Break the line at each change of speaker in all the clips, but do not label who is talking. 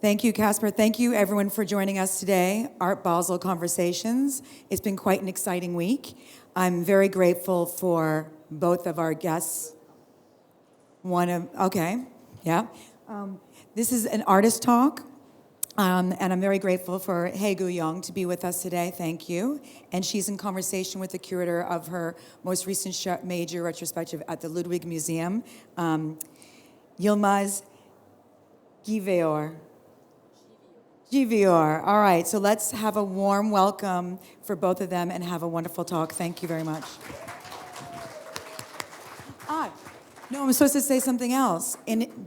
Thank you, Casper. Thank you, everyone, for joining us today. Art Basel Conversations. It's been quite an exciting week. I'm very grateful for both of our guests. This is an artist talk, and I'm very grateful for Haegue Yang to be with us today. Thank you. And she's in conversation with the curator of her most recent major retrospective at the Ludwig Museum, Yilmaz Dziewior. Dziewior. All right, so let's have a warm welcome for both of them and have a wonderful talk. Thank you very much. No, I'm supposed to say something else.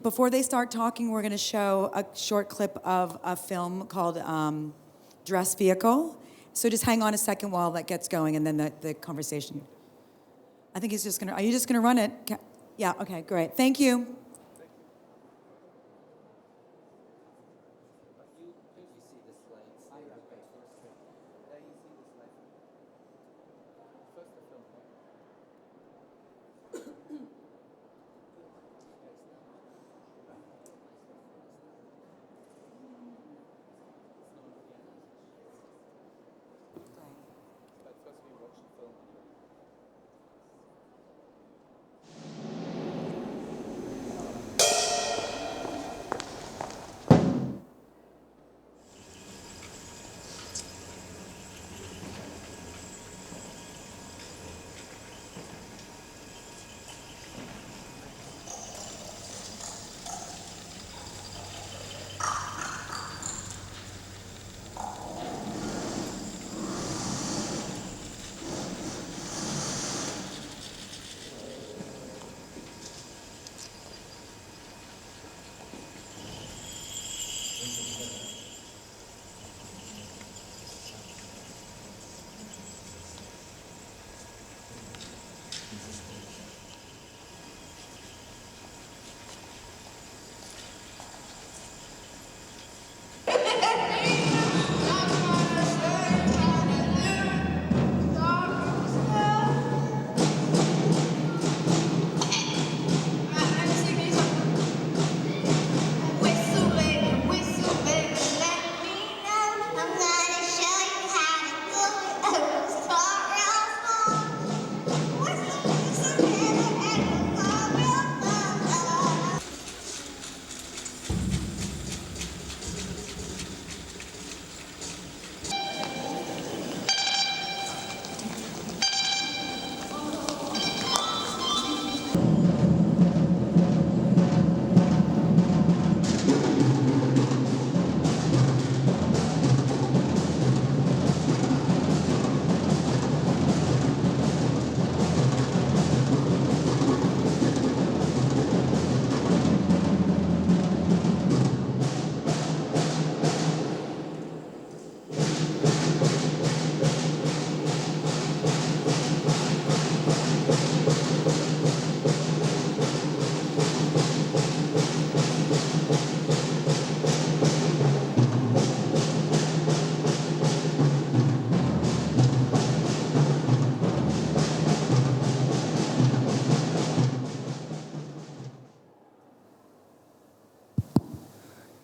Before they start talking, we're going to show a short clip of a film called Dress Vehicle. So just hang on a second while that gets going, and then the conversation. I think he's just going to, are you just going to run it? Yeah, okay, great. Thank you.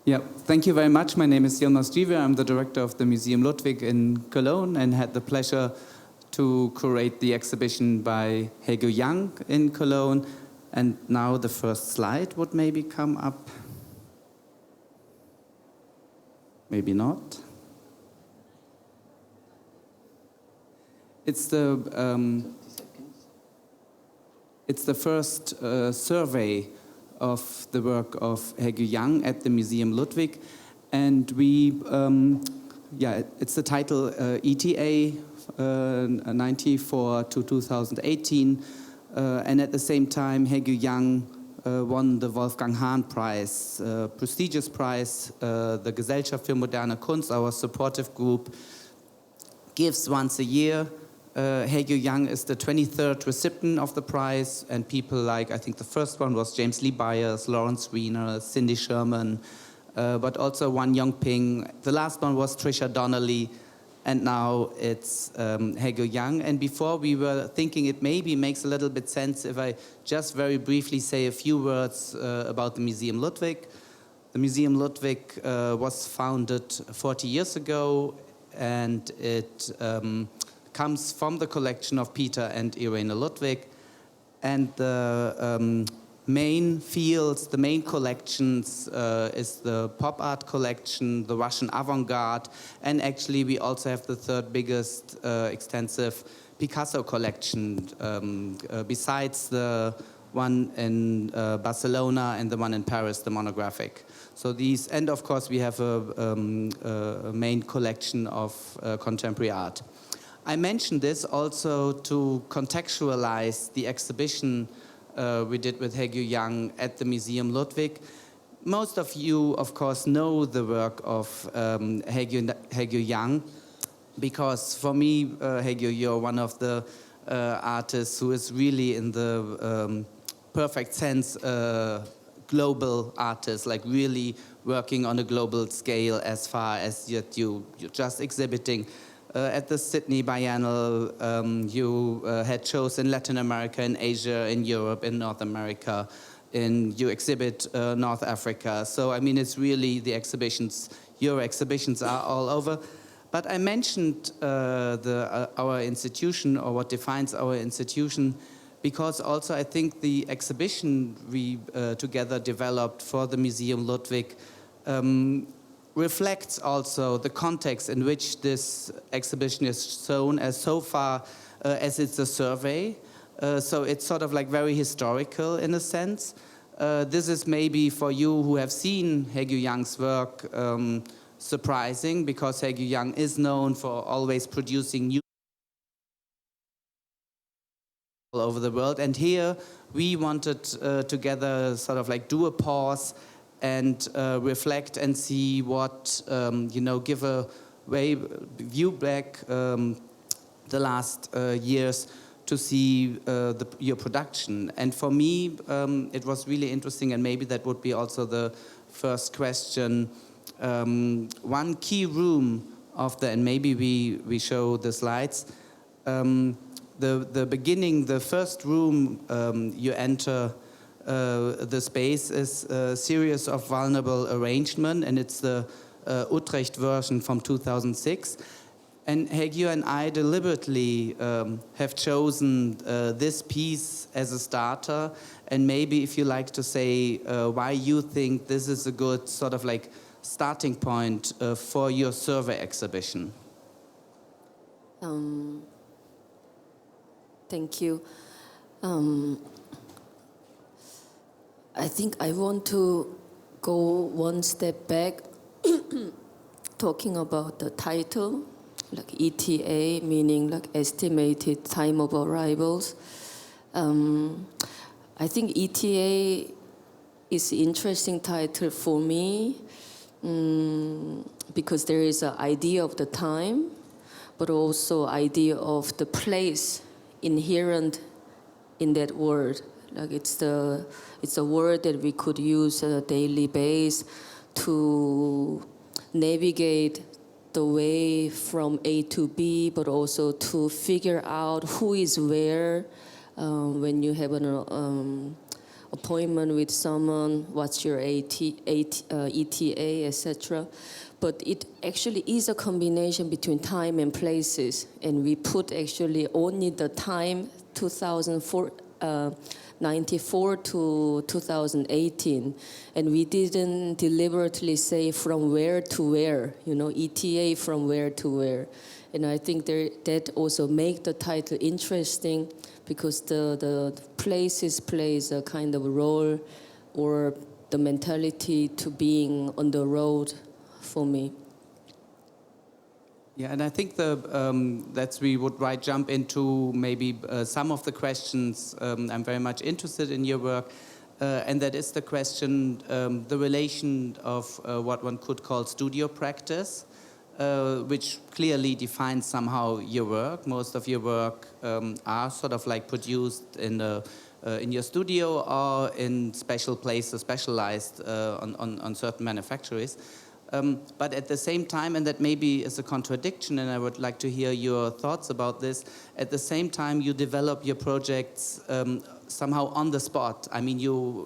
Yeah, thank you very much. My name is Yilmaz. I'm the director of the Museum Ludwig in Cologne and had the pleasure to curate the exhibition by Haegue Yang in Cologne. And now the first slide would maybe come up. Maybe not. It's the first survey of the work of Haegue Yang at the Museum Ludwig, and it's the title ETA 94 to 2018, and at the same time Haegue Yang won the Wolfgang Hahn Prize, prestigious prize. The Gesellschaft für moderne Kunst, our supportive group, gives once a year. Haegue Yang is the 23rd recipient of the prize, and people like, I think the first one was James Lee Byers, Lawrence Weiner, Cindy Sherman, but also Wan Yongping. The last one was Trisha Donnelly, and now it's Haegue Yang. And before we were thinking it maybe makes a little bit sense if I just very briefly say a few words about the Museum Ludwig. The Museum Ludwig was founded 40 years ago, and it comes from the collection of Peter and Irene Ludwig. And the main fields, the main collections is the pop art collection, the Russian avant-garde, and actually we also have the third biggest extensive Picasso collection, besides the one in Barcelona and the one in Paris, the monographic. So these, and of course we have a main collection of contemporary art. I mentioned this also to contextualize the exhibition we did with Haegue Yang at the Museum Ludwig. Most of you, of course, know the work of Haegue Yang, because for me, Haegue, you're one of the artists who is really in the perfect sense global artist, like really working on a global scale as far as you're just exhibiting. At the Sydney Biennial, you had shows in Latin America, in Asia, in Europe, in North America, you exhibit North Africa. So, I mean, it's really the exhibitions, your exhibitions are all over. But I mentioned our institution, or what defines our institution, because also I think the exhibition we together developed for the Museum Ludwig reflects also the context in which this exhibition is shown, as so far as it's a survey. So it's sort of like very historical in a sense. This is maybe for you who have seen Haegue Yang's work surprising, because Haegue Yang is known for always producing new all over the world. And here we wanted together sort of like do a pause and reflect and see what, give a view back the last years to see your production. And for me, it was really interesting, and maybe that would be also the first question. One key room of and maybe we show the slides, the beginning, the first room you enter the space is a series of vulnerable arrangement, and it's the Utrecht version from 2006. And Haegue and I deliberately have chosen this piece as a starter, and maybe if you like to say why you think this is a good sort of like starting point for your survey exhibition.
Thank you. I think I want to go one step back, talking about the title, like ETA, meaning like estimated time of arrivals. I think ETA is an interesting title for me, because there is an idea of the time, but also idea of the place inherent in that word. Like it's a word that we could use on a daily basis to navigate the way from A to B, but also to figure out who is where when you have an appointment with someone, what's your ETA, etc. But it actually is a combination between time and places, and we put actually only the time 1994 to 2018, and we didn't deliberately say from where to where, ETA from where to where. And I think that also make the title interesting, because the places plays a kind of role, or the mentality to being on the road for me.
Yeah, and I think we would jump into maybe some of the questions. I'm very much interested in your work, and that is the question, the relation of what one could call studio practice, which clearly defines somehow your work. Most of your work are sort of like produced in your studio or in special places, specialized on certain manufacturers. But at the same time, and that maybe is a contradiction, and I would like to hear your thoughts about this, at the same time you develop your projects somehow on the spot. I mean,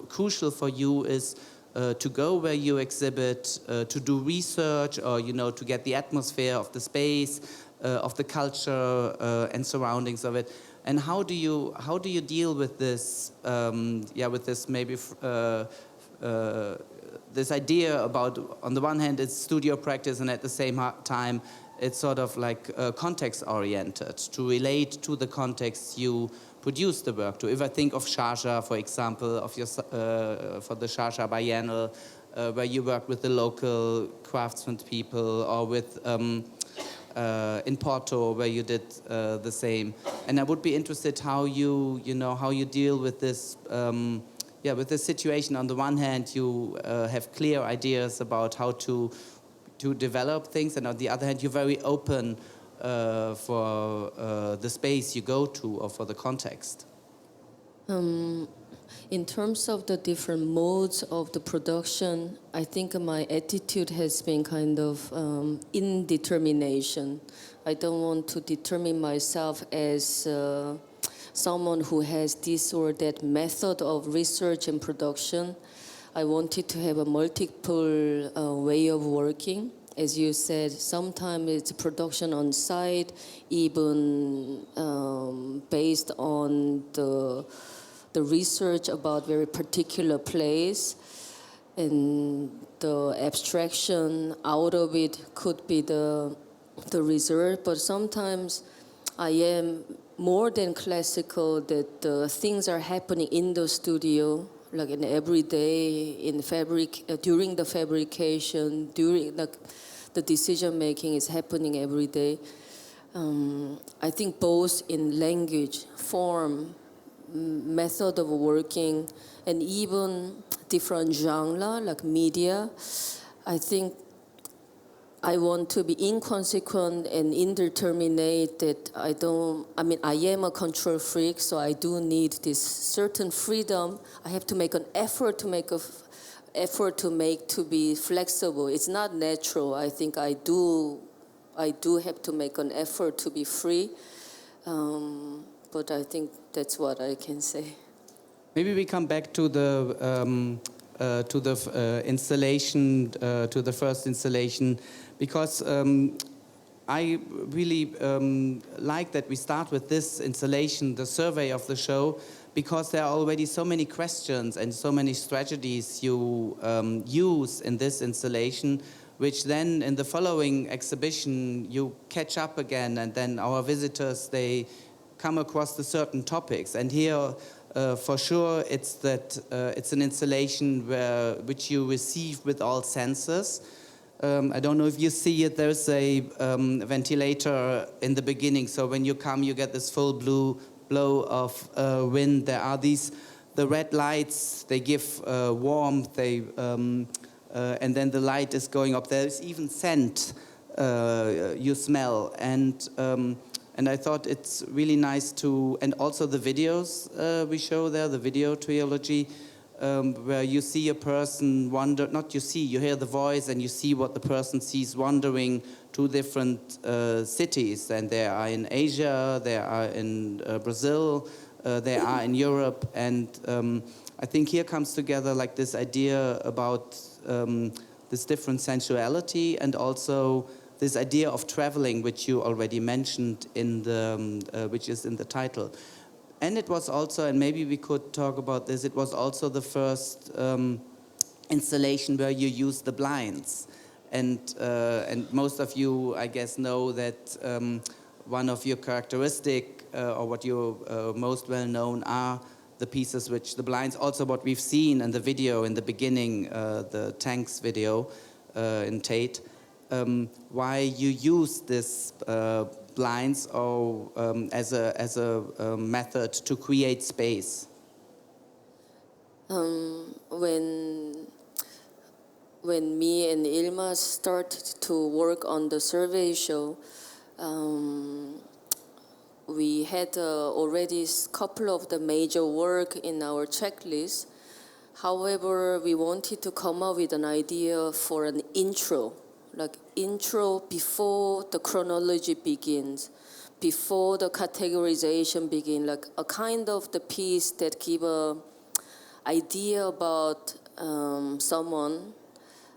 crucial for you is to go where you exhibit, to do research, or to get the atmosphere of the space, of the culture and surroundings of it. And how do you deal with this? With this maybe this idea about, on the one hand, it's studio practice, and at the same time, it's sort of like context-oriented, to relate to the context you produce the work to. If I think of Sharjah, for example, of your for the Sharjah Biennial, where you work with the local craftsmen people, or with in Porto, where you did the same. And I would be interested how you deal with this. With this situation. On the one hand, you have clear ideas about how to develop things, and on the other hand, you're very open for the space you go to or for the context.
In terms of the different modes of the production, I think my attitude has been kind of indetermination. I don't want to determine myself as someone who has this or that method of research and production. I wanted to have a multiple way of working. As you said, sometimes it's production on site, even based on the research about very particular place, and the abstraction out of it could be the result. But sometimes I am more than classical, that things are happening in the studio, like in every day, in during the fabrication, during the decision making is happening every day. I think both in language, form, method of working, and even different genre like media, I think I want to be inconsequent and indeterminate, that I am a control freak, so I do need this certain freedom. I have to make an effort to be flexible. It's not natural. I think I do have to make an effort to be free. But I think that's what I can say.
Maybe we come back to the installation, to the first installation, because I really like that we start with this installation, the survey of the show, because there are already so many questions and so many strategies you use in this installation, which then in the following exhibition you catch up again, and then our visitors, they come across the certain topics. And here, for sure, it's an installation which you receive with all senses. I don't know if you see it, there's a ventilator in the beginning, so when you come, you get this full blow of wind. There are the red lights, they give warmth, and then the light is going up. There's even scent you smell, and I thought it's really nice and also the videos we show there, the video trilogy, where you see a person you hear the voice and you see what the person sees wandering to different cities. And they are in Asia, they are in Brazil, they are in Europe. And I think here comes together like this idea about this different sensuality, and also this idea of traveling, which you already mentioned which is in the title. And it was also, and maybe we could talk about this, it was also the first installation where you use the blinds. And most of you, I guess, know that one of your characteristic, or what you're most well known are the pieces which the blinds, also what we've seen in the video in the beginning, the tanks video in Tate, why you use this blinds or as a method to create space.
When me and Yilmaz started to work on the survey show, we had already a couple of the major work in our checklist. However, we wanted to come up with an idea for an intro, like intro before the chronology begins, before the categorization begins, like a kind of the piece that give a idea about someone,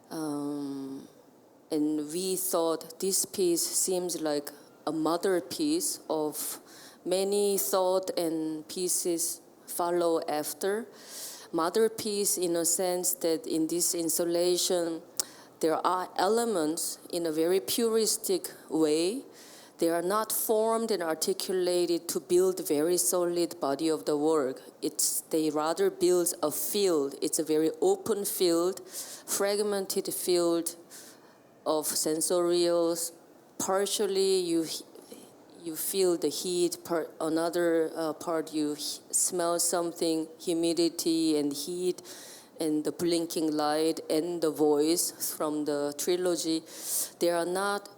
and we thought this piece seems like a mother piece of many thought and pieces follow after. Mother piece in a sense that in this installation there are elements in a very puristic way. They are not formed and articulated to build a very solid body of the work. They rather build a field. It's a very open field, fragmented field of sensorials. Partially you feel the heat, another part you smell something, humidity and heat, and the blinking light and the voice from the trilogy. They are not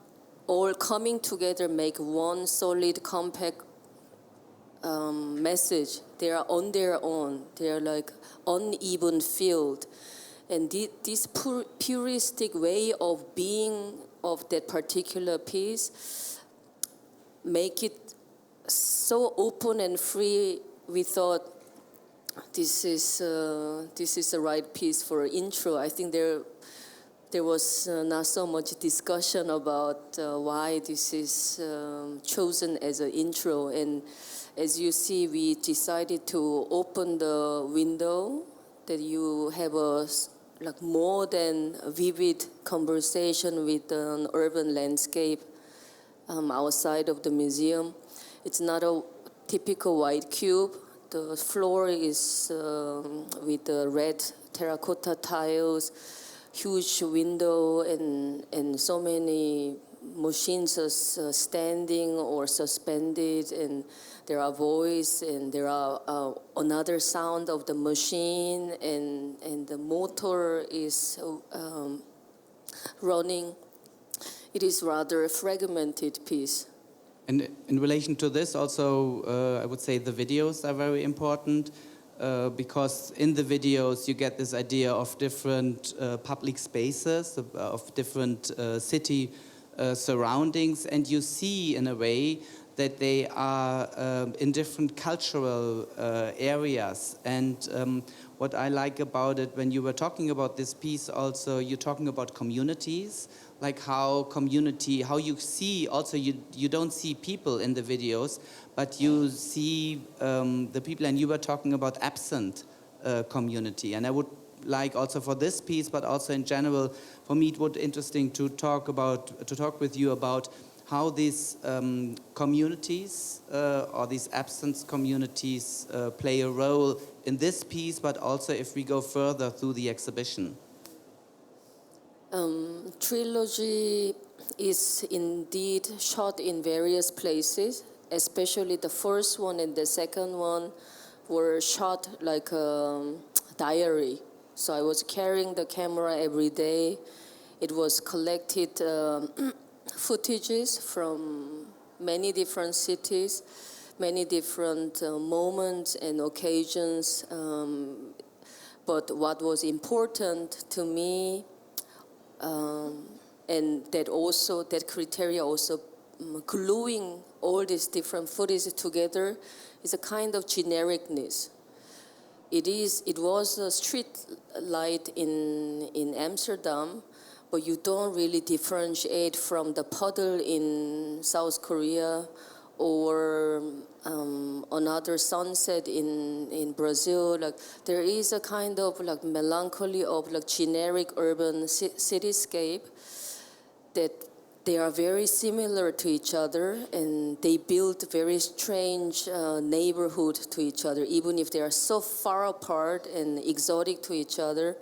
all coming together make one solid, compact message. They are on their own. They are like uneven field. And this puristic way of being of that particular piece make it so open and free. We thought this is the right piece for an intro. I think there was not so much discussion about why this is chosen as an intro. And as you see, we decided to open the window that you have a more than a vivid conversation with an urban landscape outside of the museum. It's not a typical white cube. The floor is with the red terracotta tiles, huge window, and so many machines are standing or suspended, and there are voice, and there are another sound of the machine, and the motor is running. It is rather a fragmented piece.
And in relation to this, also, I would say the videos are very important because in the videos you get this idea of different public spaces, of different city surroundings, and you see in a way that they are in different cultural areas. And what I like about it, when you were talking about this piece also, you're talking about communities, like how you see, also you don't see people in the videos, but you see the people, and you were talking about absent community. And I would like also for this piece, but also in general, for me it would be interesting to talk with you about how these communities or these absence communities play a role in this piece, but also if we go further through the exhibition.
Trilogy is indeed shot in various places, especially the first one and the second one were shot like a diary. So I was carrying the camera every day. It was collected footages from many different cities, many different moments and occasions. But what was important to me, and that criteria also gluing all these different footage together is a kind of genericness. It was a street light in Amsterdam, but you don't really differentiate from the puddle in South Korea or another sunset in Brazil. Like there is a kind of like melancholy of like generic urban cityscape that they are very similar to each other, and they build very strange neighborhood to each other, even if they are so far apart and exotic to each other.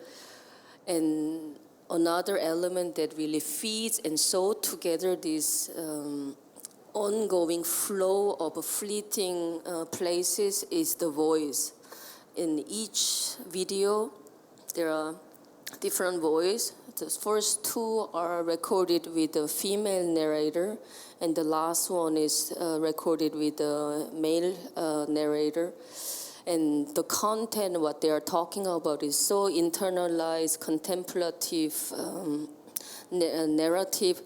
And another element that really feeds and sews together this ongoing flow of fleeting places is the voice. In each video, there are different voices. The first two are recorded with a female narrator, and the last one is recorded with a male narrator. And the content, what they are talking about, is so internalized, contemplative narrative.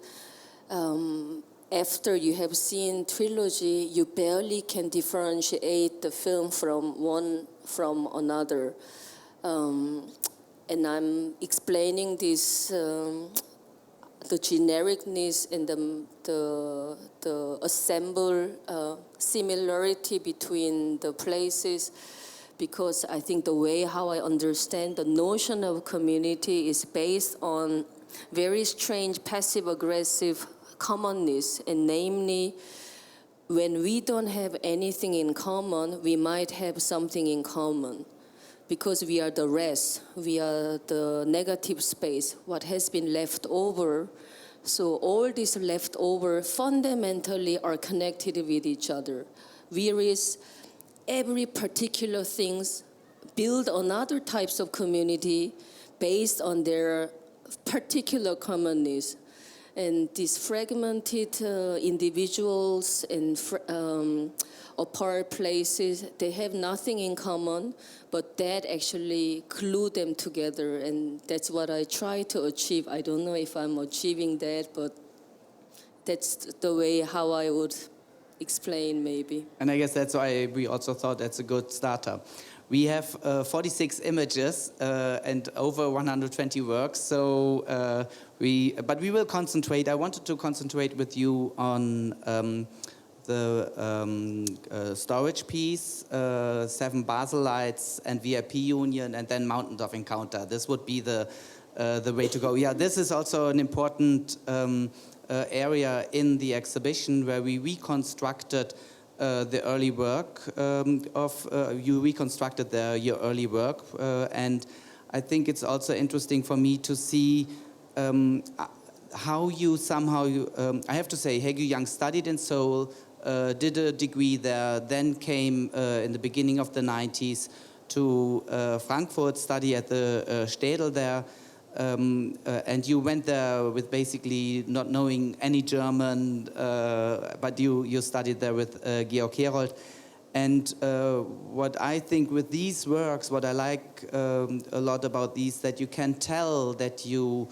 After you have seen Trilogy, you barely can differentiate the film from one from another. and I'm explaining this, the genericness and the assemble similarity between the places, because I think the way how I understand the notion of community is based on very strange passive-aggressive commonness, and namely, when we don't have anything in common, we might have something in common. Because we are the rest, we are the negative space, what has been left over. So all these leftover fundamentally are connected with each other. Whereas every particular things build on other types of community based on their particular commonness. And these fragmented individuals and apart places, they have nothing in common, but that actually glue them together, and that's what I try to achieve. I don't know if I'm achieving that, but that's the way how I would explain maybe.
And I guess that's why we also thought that's a good starter. We have 46 images and over 120 works, so but we will concentrate. I wanted to concentrate with you on the storage piece, 7 Baselites and VIP Union, and then Mountains of Encounter. This would be the way to go. Yeah, this is also an important area in the exhibition where we reconstructed the early work you reconstructed your early work, and I think it's also interesting for me to see how you somehow, I have to say, Haegue Yang studied in Seoul, did a degree there, then came in the beginning of the 90s to Frankfurt, study at the Städel there, and you went there with basically not knowing any German, but you studied there with Georg Herold. And what I think with these works, what I like a lot about these, that you can tell that you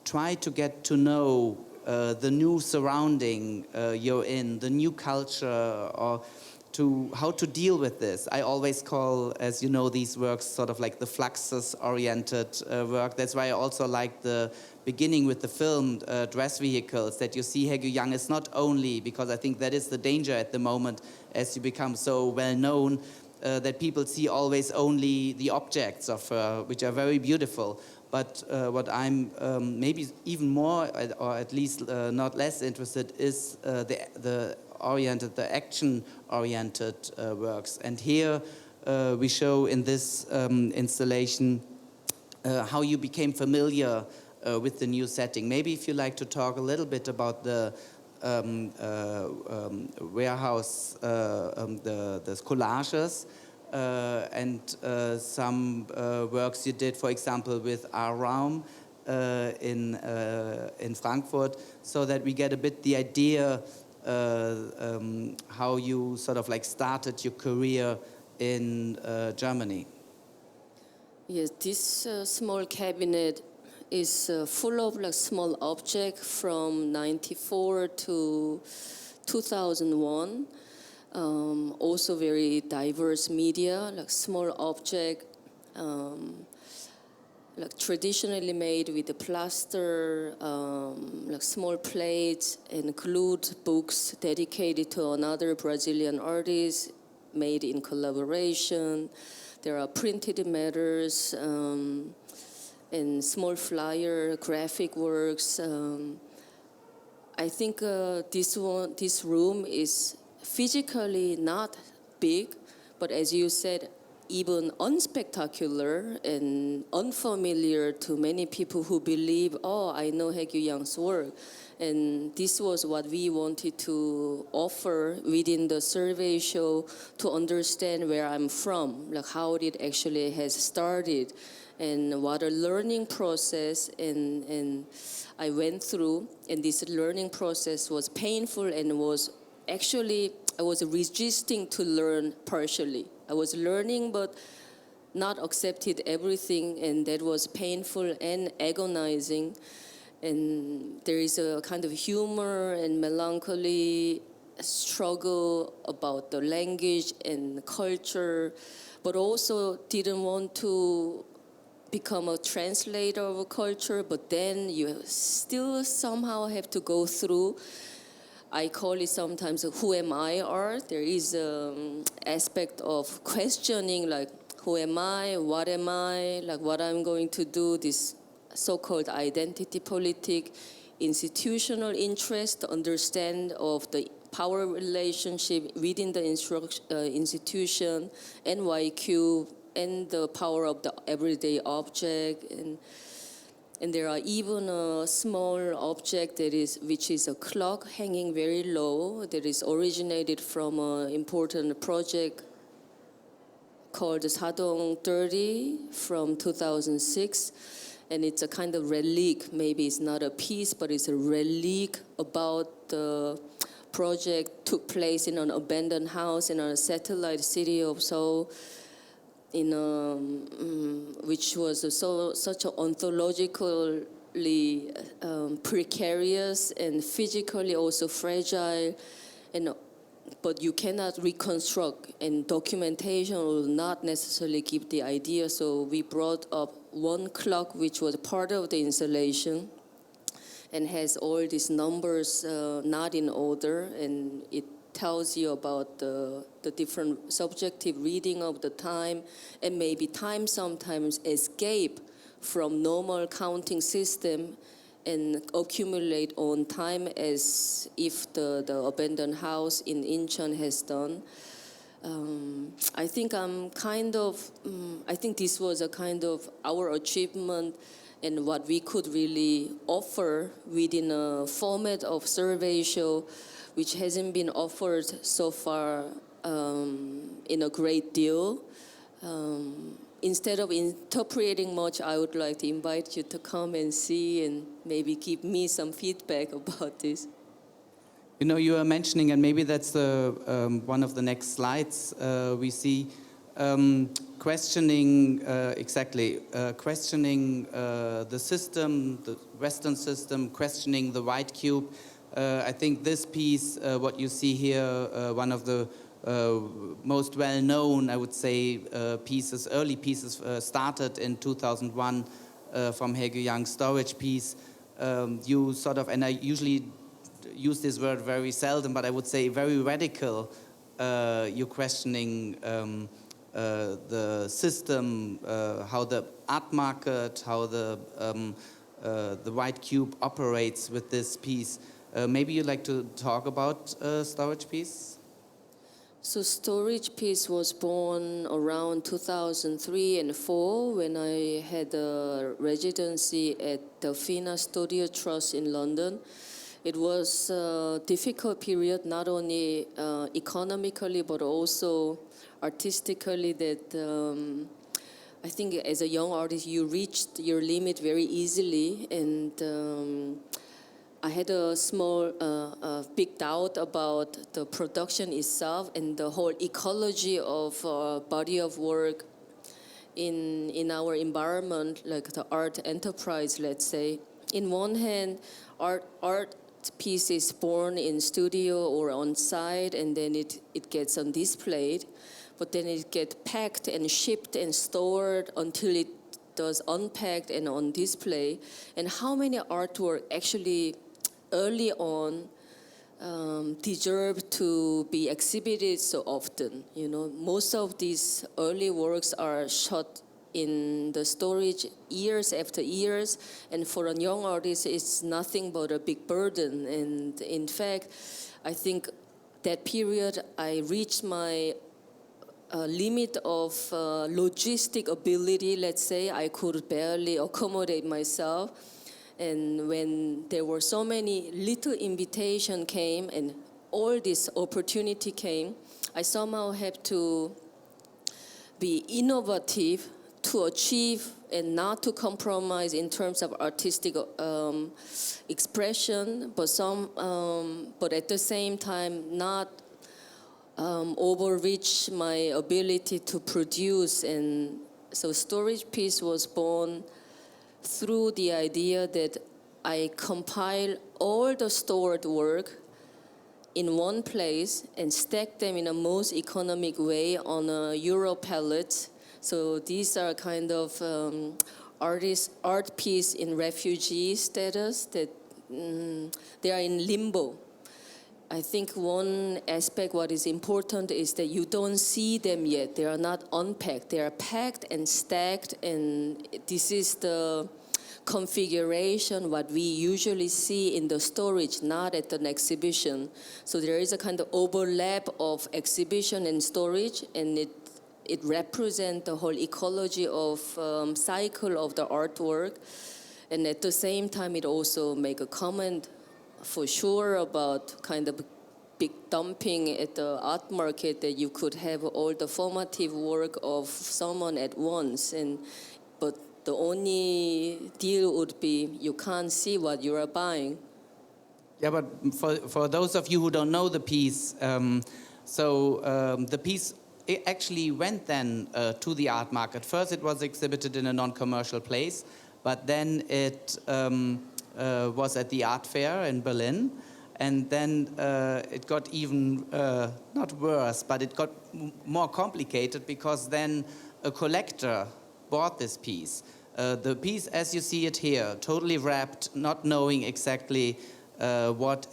try to get to know the new surrounding you're in, the new culture, or to how to deal with this. I always call, as you know, these works sort of like the fluxus-oriented work. That's why I also like the beginning with the film Dress Vehicles, that you see Haegue Yang is not only, because I think that is the danger at the moment as you become so well known, that people see always only the objects of her, which are very beautiful. But what I'm maybe even more, or at least not less interested, is the action-oriented works. And here we show in this installation how you became familiar with the new setting. Maybe if you like to talk a little bit about the warehouse, the collages, and some works you did, for example, with our Raum in Frankfurt, so that we get a bit the idea how you sort of like started your career in Germany.
Yes, this small cabinet is full of like small objects from 94 to 2001. Also very diverse media, like small object, like traditionally made with the plaster, like small plates and glued books dedicated to another Brazilian artist, made in collaboration. There are printed matters and small flyer, graphic works. I think this room is physically not big, but as you said, even unspectacular and unfamiliar to many people who believe, oh, I know Haegue Yang's work. And this was what we wanted to offer within the survey show, to understand where I'm from, like how it actually has started, and what a learning process and I went through. And this learning process was painful and was actually, I was resisting to learn partially. I was learning, but not accepted everything, and that was painful and agonizing. And there is a kind of humor and melancholy struggle about the language and culture, but also didn't want to become a translator of a culture, but then you still somehow have to go through. I call it sometimes a who am I art. There is an aspect of questioning, like who am I, like what I'm going to do, this so-called identity politic, institutional interest, understand of the power relationship within the institution, NYQ, and the power of the everyday object, and there are even a small object which is a clock hanging very low that is originated from an important project called Sadong 30 from 2006, and it's a kind of relic. Maybe it's not a piece, but it's a relic about the project took place in an abandoned house in a satellite city of Seoul, which was such an ontologically precarious and physically also fragile, but you cannot reconstruct, and documentation will not necessarily give the idea. So we brought up one clock which was part of the installation and has all these numbers not in order, and it tells you about the different subjective reading of the time, and maybe time sometimes escape from normal counting system and accumulate on time as if the abandoned house in Incheon has done. I think I think this was a kind of our achievement and what we could really offer within a format of survey show, which hasn't been offered so far in a great deal. Instead of interpreting much, I would like to invite you to come and see and maybe give me some feedback about this.
You know, you are mentioning, and maybe that's one of the next slides we see, questioning questioning the system, the Western system, questioning the white cube. I think this piece, what you see here, one of the most well-known, I would say, early pieces, started in 2001 from Haegue Yang's storage piece. You sort of, and I usually use this word very seldom, but I would say very radical. You're questioning the system, how the art market, how the white cube operates with this piece. Maybe you'd like to talk about storage piece?
So Storage Piece was born around 2003 and 2004 when I had a residency at the Fina Studio Trust in London. It was a difficult period, not only economically but also artistically, that I think as a young artist you reached your limit very easily, and I had a small, big doubt about the production itself and the whole ecology of body of work in our environment, like the art enterprise, let's say. In one hand, art piece is born in studio or on site, and then it gets on display, but then it gets packed and shipped and stored until it does unpacked and on display. And how many artwork actually early on deserve to be exhibited so often? You know, most of these early works are shot in the storage years after years, and for a young artist it's nothing but a big burden. And in fact, I think that period I reached my limit of logistic ability, let's say. I could barely accommodate myself. And when there were so many little invitation came and all this opportunity came, I somehow had to be innovative to achieve and not to compromise in terms of artistic expression, but at the same time not overreach my ability to produce. And so Storage Piece was born through the idea that I compile all the stored work in one place and stack them in a most economic way on a Euro pallet, So these are kind of art piece in refugee status that they are in limbo. I think one aspect what is important is that you don't see them yet. They are not unpacked. They are packed and stacked, and this is the configuration what we usually see in the storage, not at an exhibition. So there is a kind of overlap of exhibition and storage, and it represents the whole ecology of cycle of the artwork. And at the same time, it also make a comment for sure about kind of big dumping at the art market, that you could have all the formative work of someone at once, but the only deal would be you can't see what you are buying.
Yeah, but for those of you who don't know the piece, the piece it actually went then to the art market. First, it was exhibited in a non-commercial place, but then it was at the art fair in Berlin, and then it got even not worse, but it got more complicated, because then a collector bought this piece. The piece, as you see it here, totally wrapped, not knowing exactly what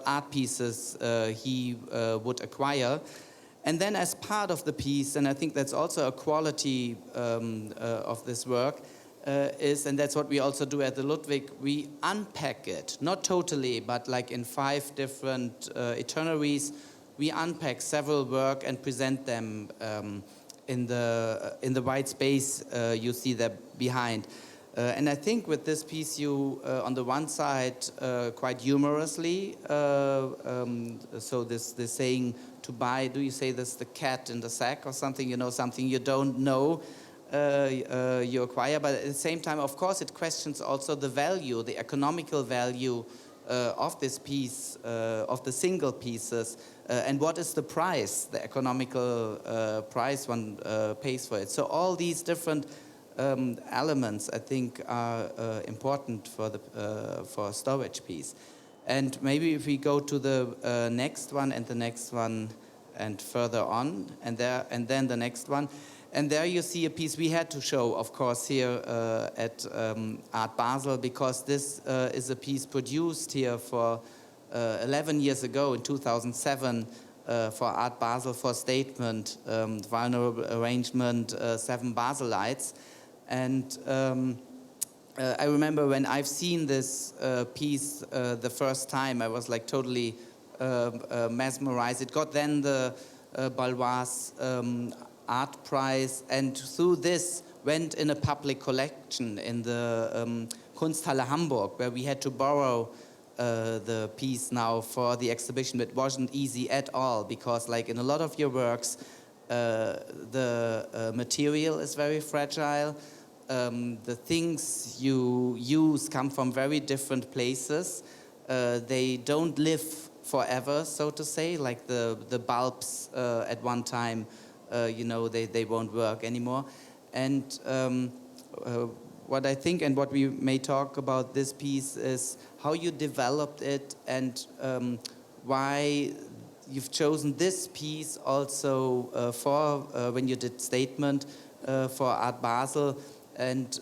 art pieces he would acquire. And then as part of the piece, and I think that's also a quality of this work, and that's what we also do at the Ludwig, we unpack it, not totally, but like in 5 different itineraries, we unpack several work and present them in the white space you see there behind. And I think with this piece, you, on the one side, quite humorously, so this saying to buy, do you say this, the cat in the sack or something, something you don't know, you acquire, but at the same time, of course, it questions also the value, the economical value of this piece, of the single pieces, and what is the price, the economical price one pays for it. So all these different elements, I think, are important for a storage piece. And maybe if we go to the next one and the next one and further on, and then the next one. And there you see a piece we had to show, of course, here at Art Basel, because this is a piece produced here for 11 years ago, in 2007, for Art Basel, for Statement, Vulnerable Arrangement, 7 Baselites. And I remember when I've seen this piece the first time, I was like totally mesmerized. It got then the Balois Art Prize, and through this went in a public collection in the Kunsthalle Hamburg, where we had to borrow the piece now for the exhibition. It wasn't easy at all, because like in a lot of your works, the material is very fragile. The things you use come from very different places. They don't live forever, so to say, like the bulbs at one time, they won't work anymore. And what I think, and what we may talk about this piece, is how you developed it, and why you've chosen this piece also for when you did Statement for Art Basel, and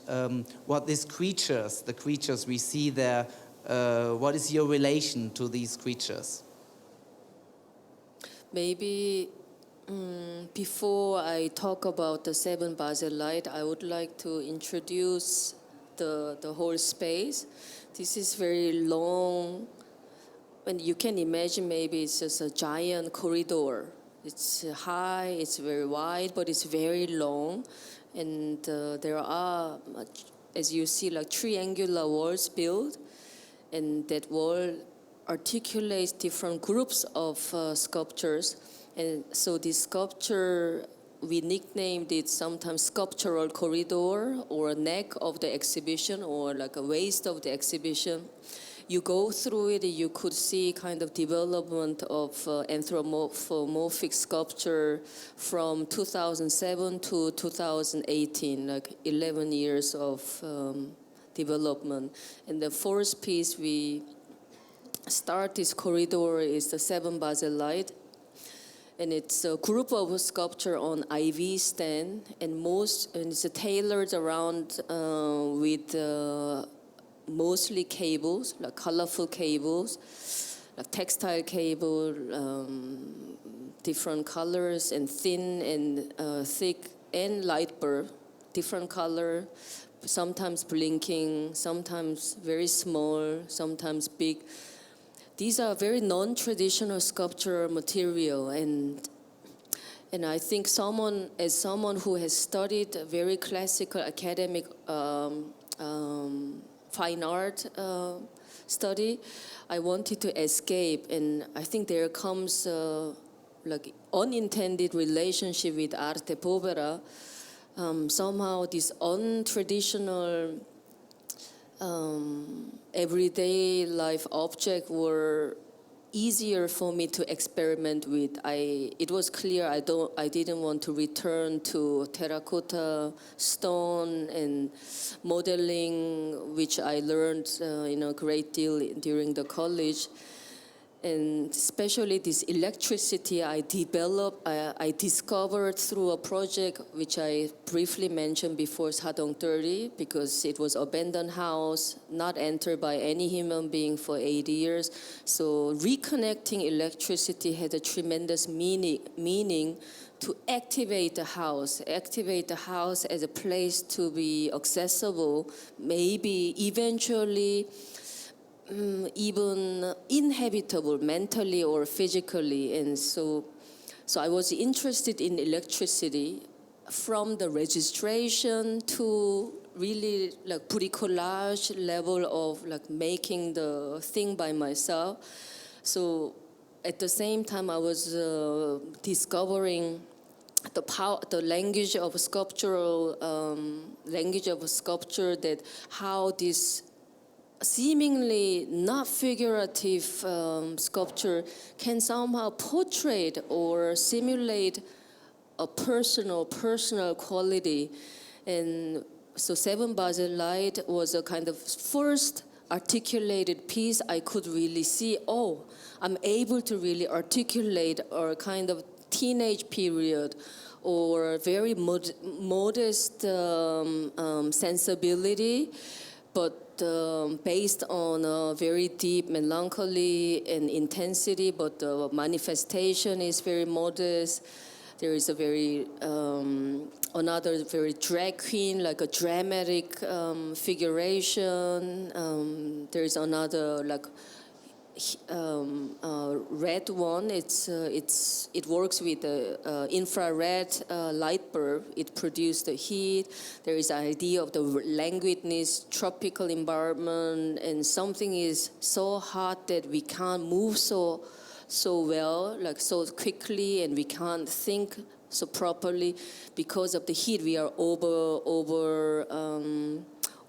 what these creatures, the creatures we see there, what is your relation to these creatures?
Maybe before I talk about the 7 Baselite, I would like to introduce the whole space. This is very long, and you can imagine maybe it's just a giant corridor. It's high, it's very wide, but it's very long. And there are, as you see, like triangular walls built, and that wall articulates different groups of sculptures. And so this sculpture, we nicknamed it sometimes sculptural corridor, or a neck of the exhibition, or like a waist of the exhibition. You go through it, you could see kind of development of anthropomorphic sculpture from 2007 to 2018, like 11 years of development. And the first piece we start this corridor is the 7 Baselite. And it's a group of sculpture on IV stand, and it's tailored around with mostly cables, like colorful cables, like textile cable, different colors, and thin and thick and light bulb, different color, sometimes blinking, sometimes very small, sometimes big. These are very non-traditional sculptural material, and I think someone who has studied very classical academic fine art study, I wanted to escape, and I think there comes like unintended relationship with arte povera. Somehow this untraditional everyday life object were easier for me to experiment with. It was clear I didn't want to return to terracotta, stone, and modeling, which I learned a great deal during the college. And especially this electricity I discovered through a project which I briefly mentioned before, Sadong 30, because it was abandoned house, not entered by any human being for 80 years. So reconnecting electricity had a tremendous meaning to activate the house as a place to be accessible, maybe eventually even inhabitable mentally or physically. And so I was interested in electricity from the registration to really like bricolage level of like making the thing by myself. So at the same time I was discovering the language of sculpture, that how this seemingly not figurative sculpture can somehow portray or simulate a personal quality. And so Seven Basel Light was a kind of first articulated piece I could really see, I'm able to really articulate a kind of teenage period or very modest sensibility, but based on a very deep melancholy and intensity, but the manifestation is very modest. There is a very another very drag queen, like a dramatic figuration. There is another like red one. It works with the infrared light bulb. It produces the heat. There is an idea of the languidness, tropical environment, and something is so hot that we can't move so well, like so quickly, and we can't think so properly because of the heat. We are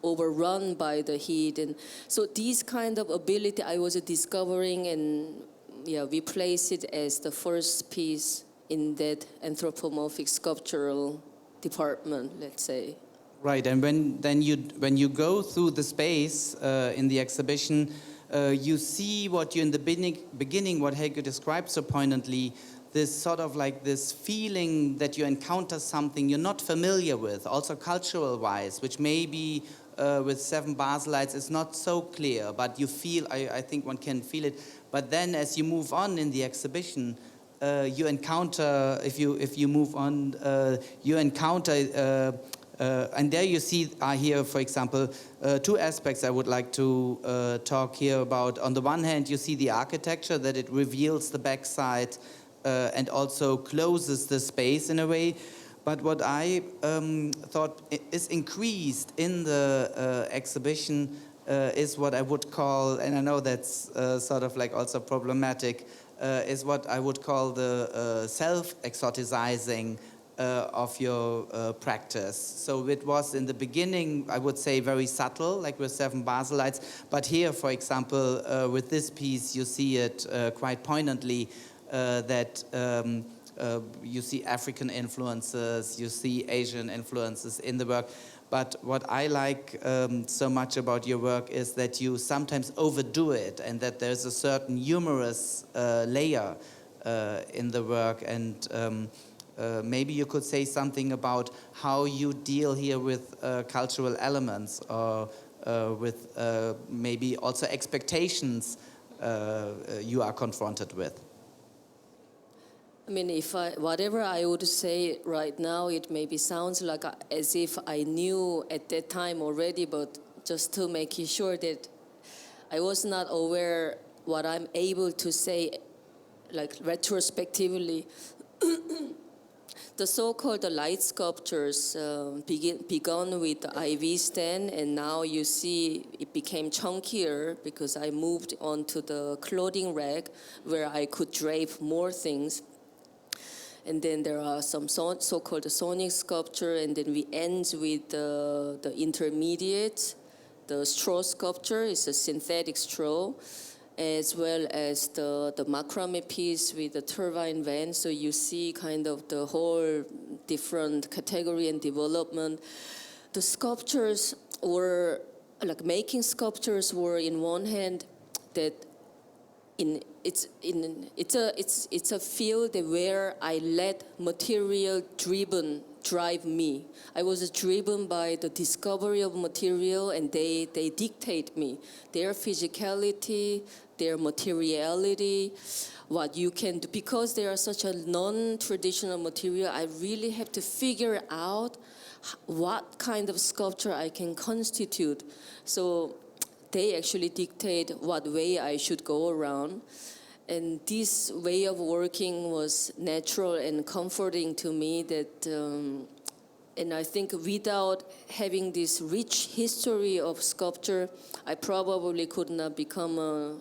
overrun by the heat. And so these kind of ability I was discovering, and we place it as the first piece in that anthropomorphic sculptural department, let's say.
Right, and when you go through the space in the exhibition, you see what you in the beginning, what Haegue described so poignantly, this sort of like this feeling that you encounter something you're not familiar with, also cultural-wise, which maybe with Seven Baselites is not so clear, but you feel, I think one can feel it. But then as you move on in the exhibition, you encounter, if you move on, you encounter, and there you see here, for example, two aspects I would like to talk here about. On the one hand, you see the architecture, that it reveals the backside and also closes the space in a way. But what I thought is increased in the exhibition is what I would call, and I know that's sort of like also problematic, is what I would call the self-exoticizing of your practice. So it was in the beginning, I would say, very subtle, like with Seven Baselites. But here, for example, with this piece, you see it quite poignantly, that you see African influences, you see Asian influences in the work. But what I like so much about your work is that you sometimes overdo it, and that there's a certain humorous layer in the work, and maybe you could say something about how you deal here with cultural elements, or with maybe also expectations you are confronted with.
I mean, whatever I would say right now, it maybe sounds like as if I knew at that time already, but just to make sure that I was not aware what I'm able to say, like retrospectively. The so-called light sculptures began with the IV stand, and now you see it became chunkier because I moved on to the clothing rack where I could drape more things. And then there are some so-called sonic sculpture, and then we end with the intermediate. The straw sculpture is a synthetic straw, as well as the macrame piece with the turbine van. So you see kind of the whole different category and development. The sculptures were, like making sculptures were in one hand that it's a field where I let material drive me. I was driven by the discovery of material, and they dictate me. Their physicality, their materiality, what you can do. Because they are such a non-traditional material, I really have to figure out what kind of sculpture I can constitute. So they actually dictate what way I should go around. And this way of working was natural and comforting to me that, and I think without having this rich history of sculpture, I probably could not become a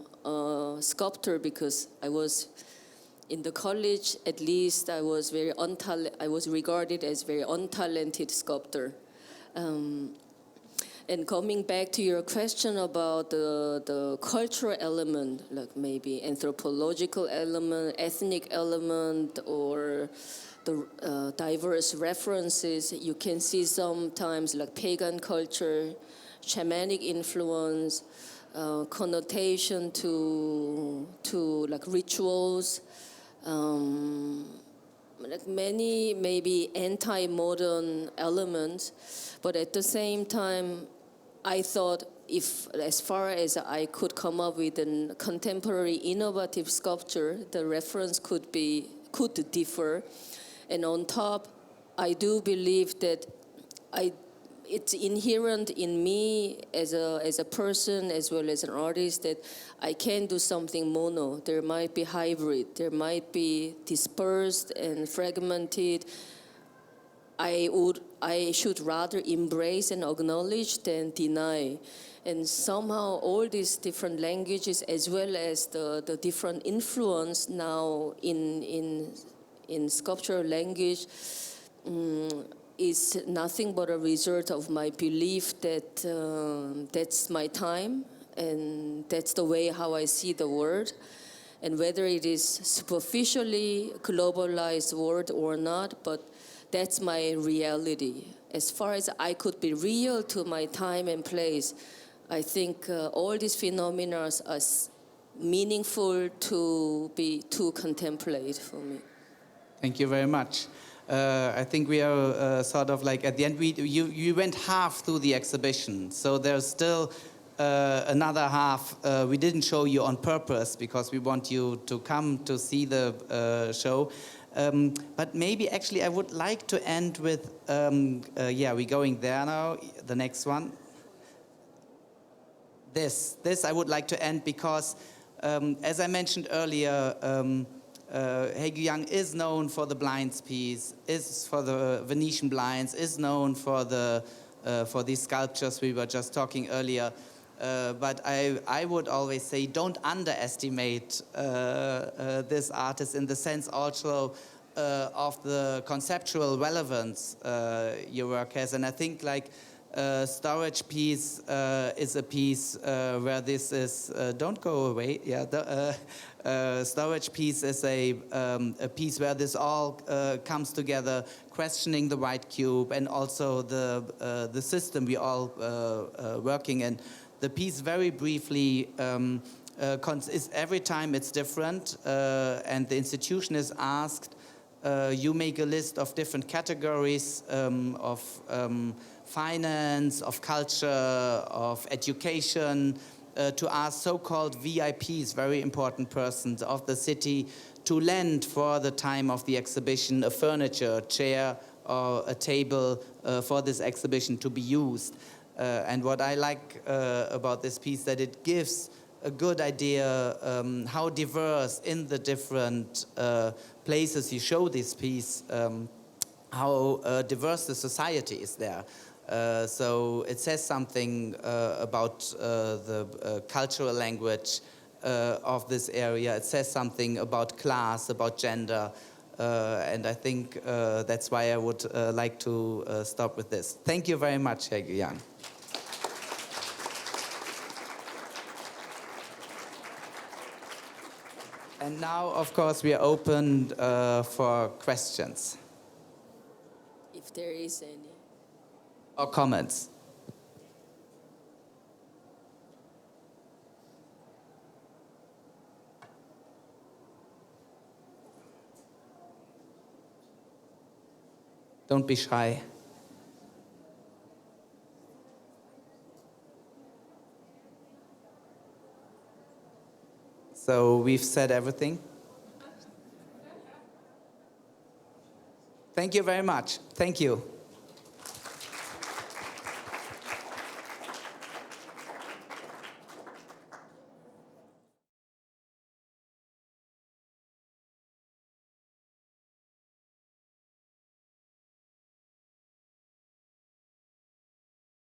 sculptor, because I was, in the college at least, I was regarded as very untalented sculptor. And coming back to your question about the cultural element, like maybe anthropological element, ethnic element, or the diverse references, you can see sometimes like pagan culture, shamanic influence, connotation to like rituals, like many maybe anti-modern elements, but at the same time, I thought if, as far as I could come up with a contemporary innovative sculpture, the reference could differ. And on top, I do believe that it's inherent in me as a person as well as an artist that I can do something mono. There might be hybrid, there might be dispersed and fragmented. I should rather embrace and acknowledge than deny. And somehow all these different languages, as well as the different influence now in sculptural language, is nothing but a result of my belief that that's my time, and that's the way how I see the world. And whether it is superficially globalized world or not, but that's my reality. As far as I could be real to my time and place, I think all these phenomena are meaningful to contemplate for me.
Thank you very much. I think we are sort of like at the end. You went half through the exhibition, so there's still another half. We didn't show you on purpose because we want you to come to see the show. But maybe actually I would like to end with, we're going there now, the next one. This I would like to end because, as I mentioned earlier, Haegue Yang is known for the blinds piece, is for the Venetian blinds, is known for these sculptures we were just talking earlier. But I would always say don't underestimate this artist in the sense also of the conceptual relevance your work has. And I think like storage piece is a piece where this is, don't go away, storage piece is a piece where this all comes together, questioning the white cube and also the system we all working in. The piece very briefly every time it's different, and the institution is asked, you make a list of different categories of finance, of culture, of education, to ask so-called VIPs, very important persons of the city, to lend for the time of the exhibition a furniture, a chair, or a table for this exhibition to be used. And what I like about this piece, that it gives a good idea how diverse in the different places you show this piece, how diverse the society is there. So it says something about the cultural language of this area. It says something about class, about gender, and I think that's why I would like to stop with this. Thank you very much, Haegue Yang. And now, of course, we are open for questions.
If there is any.
Or comments. Don't be shy. So we've said everything. Thank you very much. Thank you.